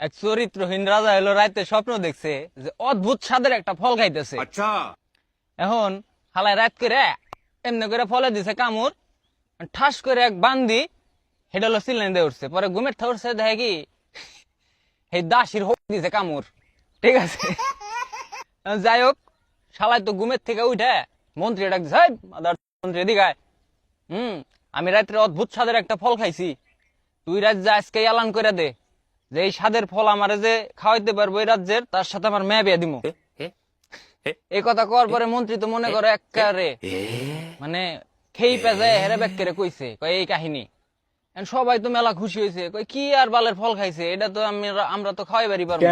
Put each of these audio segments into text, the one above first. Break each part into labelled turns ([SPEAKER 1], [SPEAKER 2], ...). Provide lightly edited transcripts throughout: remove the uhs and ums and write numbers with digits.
[SPEAKER 1] এক চরিত্রহীন রাজা হলো রাতে স্বপ্ন দেখছে যে অদ্ভুত স্বাদের একটা ফল খাইতেছে।
[SPEAKER 2] আচ্ছা
[SPEAKER 1] এখন হালায় রাত করে এমনি করে ফলে দিছে কামড়, ঠাস করে এক বান্দি হেডা হলো সিলেন দিয়ে উঠছে। পরে ঘুমের থা উঠছে, দেখে কি এই দাসির হোক দিছে কামড়। ঠিক আছে, যাই হোক, শালায় তো ঘুমের থেকে উঠে মন্ত্রী ডাক দিছে, "এই মাদার মন্ত্রী এদিকে আয়। আমি রাত্রে অদ্ভুত স্বাদের একটা ফল খাইছি, তুই রাত যা আজকে এলান করে দে যে এই স্বাদের ফল আমারে যে খাওয়াইতে পারবো এই রাজ্যের, তার সাথে আমার মেয়ে বিয়ে দিমু।" এই কথা কওয়ার পরে মন্ত্রী তো মনে করে একেবারে মানে খেই পেঁজে হেরে ব্যাক করে কইছে, কয় এই কাহিনী। এখন সবাই তো মেলা খুশি হয়েছে, কয় কি আর বালের ফল খাইছে, এটা তো আমরা তো খাওয়াই বাড়ি পারবো।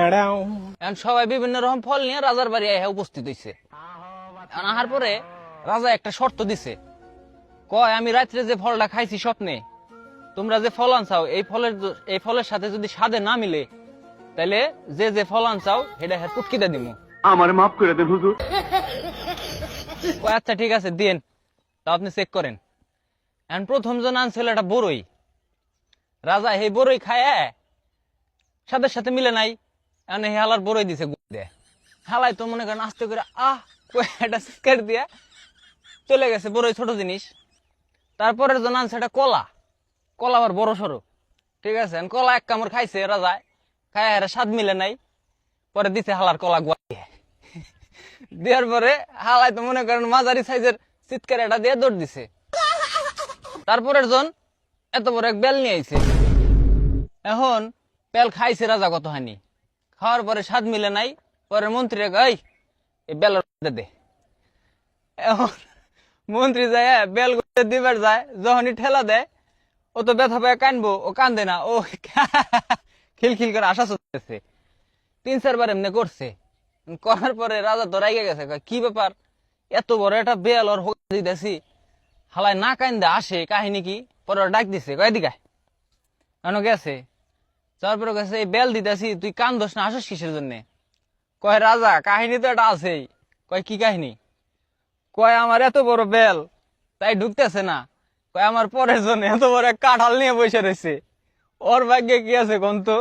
[SPEAKER 1] এখন সবাই বিভিন্ন রকম ফল নিয়ে রাজার বাড়ি আইয়া উপস্থিত হয়েছে। আনার পরে রাজা একটা শর্ত দিছে, কয় আমি রাত্রে যে ফলটা খাইছি স্বপ্নে, তোমরা যে ফল আনছাও এই ফলের সাথে যদি স্বাদে না মিলে, তাহলে যে ফল আনছাও সেটা পুটকিতে দিমু।
[SPEAKER 2] আমার মাফ করে দেন হুজুর।
[SPEAKER 1] কয় আচ্ছা ঠিক আছে দিন, তা আপনি চেক করেন। এখন প্রথম জন আনছিল একটা বড়ই। রাজা এই বড়ই খায় সাথে সাথে মিলে নাই, এখন এই হালার বড়ই দিছে দেয়। হালাই তো মনে করেন আস্তে করে একটা সিস্কার দিয়ে চলে গেছে, বড়ই ছোট জিনিস। তারপরের জন আনছে একটা কলা, কলা আবার বড় সড়ো। ঠিক আছে, কলা এক কামড় খাইছে রাজা, খায় স্বাদ মিলে নাই, পরে দিছে হালার কলা গুয়াইয়ে। দেওয়ার পরে হালাই তো মনে করেন মাঝারি সাইজের চিৎকার এটা দিয়ে দৌড় দিছে। তারপরের জন এত বড় এক বেল নিয়ে আইছে। এখন বেল খাইছে রাজা কতখানি, খাওয়ার পরে স্বাদ মিলে নাই, পরে মন্ত্রী এই বেল দে। এখন মন্ত্রী যায় বেল দিবার যায়, যখনই ঠেলা দেয় ও তো ব্যথা পায় কানবো, ও কান্দে না, ও খিলখিল করে আশা চলতেছে। 3-4 বার এমনি করছে, করার পরে রাজা তো রাইগে গেছে, কি ব্যাপার এত বড় একটা বেল ওর দিতেছি, হালায় না কান্দে আসে, কাহিনী কি? পরে ডাক দিছে, কয় দিকে কেন গেছে, তারপরে গেছে এই বেল দিতেছি, তুই কান্দোস না, আসস কিসের জন্য? কয় রাজা কাহিনী তো এটা আছেই। কয় কি কাহিনী? কয় আমার এত বড় বেল তাই ঢুকতেছে না, কয় আমার পরের জন্য এত বড় এক কাঁঠাল নিয়ে বসে রয়েছে, ওর ভাগ্যে কি আছে কোন তো।